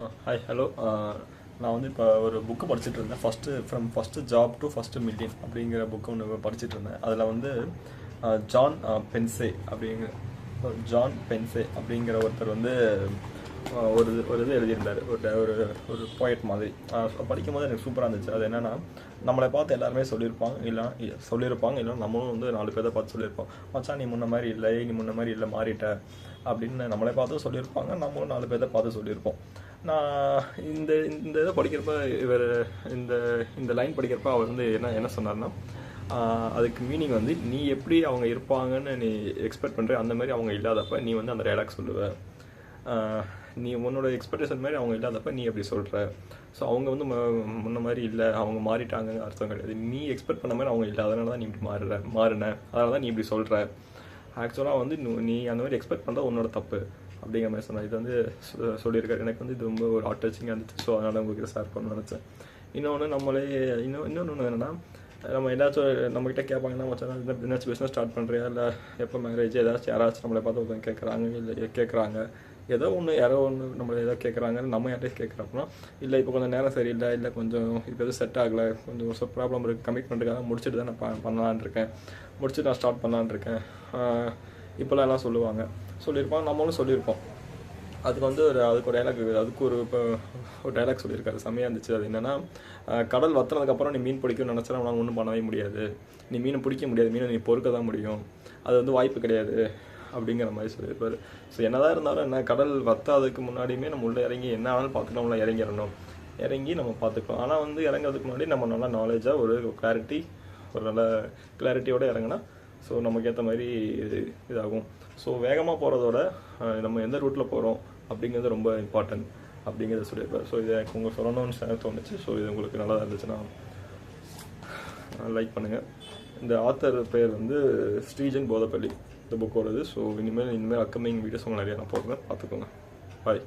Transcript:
Hi hello. நான் வந்து இப்போ ஒரு புக்கு படிச்சுட்டு இருந்தேன். First job to first million அப்படிங்கிற புக்கு ஒன்று படிச்சுட்டு இருந்தேன். அதில் வந்து ஜான் பென்சே அப்படிங்கிற ஒருத்தர் வந்து ஒரு இது எழுதியிருந்தார். ஒரு ஒரு போயட் மாதிரி. படிக்கும் போது எனக்கு சூப்பராக இருந்துச்சு. அது என்னென்னா, நம்மளை பார்த்து எல்லாருமே சொல்லியிருப்பாங்க இல்லை நம்மளும் வந்து 4 பேரை பார்த்து சொல்லியிருப்போம், மச்சான் நீ முன்ன மாதிரி இல்லை மாறிட்ட அப்படின்னு நம்மளை பார்த்து சொல்லியிருப்பாங்க. நம்மளும் 4 பேரை பார்த்து சொல்லியிருப்போம். நான் இந்த இந்த இதை படிக்கிறப்ப இந்த இந்த லைன் படிக்கிறப்ப அவர் வந்து என்ன சொன்னார்னா, அதுக்கு மீனிங் வந்து நீ எப்படி அவங்க இருப்பாங்கன்னு நீ எக்ஸ்பெக்ட் பண்ணுற அந்த மாதிரி அவங்க இல்லாதப்ப நீ வந்து அந்த டைலாக் சொல்லுவ. நீ உன்னோட எக்ஸ்பெக்டேஷன் மாதிரி அவங்க இல்லாதப்ப நீ எப்படி சொல்கிற. ஸோ அவங்க வந்து முன்ன மாதிரி இல்லை, அவங்க மாறிட்டாங்கன்னு அர்த்தம் கிடையாது. நீ எக்ஸ்பெக்ட் பண்ண மாதிரி அவங்க இல்லை, அதனால தான் நீ இப்படி மாறின அதனால தான் நீ இப்படி சொல்கிற. ஆக்சுவலாக வந்து நீ அந்த மாதிரி எக்ஸ்பெக்ட் பண்ணுறது உன்னோட தப்பு அப்படிங்கிற மாதிரி சொன்னேன். இது வந்து சொல்லியிருக்காரு. எனக்கு வந்து இது ரொம்ப ஒரு ஹார்ட் டச்சிங்காக இருந்துச்சு. ஸோ அதனால் உங்ககிட்ட ஷேர் பண்ணணும்னு நினச்சேன். இன்னொன்று என்னென்னா, நம்ம ஏதாச்சும் நம்மகிட்ட கேட்பாங்கன்னா, மச்சான் ஏதாச்சும் பிஸ்னஸ் ஸ்டார்ட் பண்ணுறியா, இல்லை எப்போ மேரேஜ், யாராச்சும் நம்மளை பார்த்து ஒருத்தவங்க கேட்குறாங்க ஏதோ ஒன்று யாரோ ஒன்று நம்மளை ஏதோ கேட்குறாங்கன்னு நம்ம யார்ட்டையும் கேட்குறப்பனா, இல்லை இப்போ கொஞ்சம் நேரம் சரியில்லை, இல்லை கொஞ்சம் இப்போ எதுவும் செட் ஆகலை, கொஞ்சம் ப்ராப்ளம் இருக்குது, கமிட்மெண்ட்டுக்காக முடிச்சுட்டு தான் நான் பண்ணலான்னு இருக்கேன், முடிச்சுட்டு நான் ஸ்டார்ட் பண்ணலான்னு இருக்கேன் இப்போலாம் எல்லாம் சொல்லியிருப்பாங்க. நம்மளும் சொல்லியிருப்போம். அதுக்கு வந்து அதுக்கு ஒரு டைலாக் இருக்குது. அதுக்கு ஒரு டைலாக் சொல்லியிருக்காரு, செம்மையாக இருந்துச்சு. அது என்னென்னா, கடல் வத்துனதுக்கப்புறம் நீ மீன் பிடிக்கணும்னு நினச்சா அவனால் ஒன்றும் பண்ணவே முடியாது, நீ மீனை பிடிக்க முடியாது, மீனை நீ பொறுக்க தான் முடியும், அது வந்து வாய்ப்பு கிடையாது அப்படிங்கிற மாதிரி சொல்லியிருப்பார். ஸோ என்னதான் இருந்தாலும் என்ன, கடல் வத்தாததுக்கு முன்னாடியுமே நம்ம உள்ளே இறங்கி என்ன ஆனாலும் பார்த்துட்டு நம்மள இறங்கி நம்ம பார்த்துக்கலாம். ஆனால் வந்து இறங்குறதுக்கு முன்னாடி நம்ம நல்லா நாலேஜாக ஒரு நல்ல கிளாரிட்டியோடு இறங்கினா ஸோ நமக்கு ஏற்ற மாதிரி இதாகும். ஸோ வேகமாக போகிறதோட நம்ம எந்த ரூட்டில் போகிறோம் அப்படிங்கிறது ரொம்ப இம்பார்ட்டன்ட் அப்படிங்கிறத சொல்லியிருப்பார். ஸோ இதை எனக்கு உங்களுக்கு சொல்லணும்னு தோணுச்சு. ஸோ இது உங்களுக்கு நல்லா இருந்துச்சுன்னா லைக் பண்ணுங்கள். இந்த ஆத்தர் பேர் வந்து ஸ்ரீஜன் போதப்பள்ளி, இந்த புக்கோடது. ஸோ இனிமேல் அப்கமிங் வீடியோஸ் உங்களுக்கு நிறையா நான் போடுறேன், பார்த்துக்கோங்க. பாய்.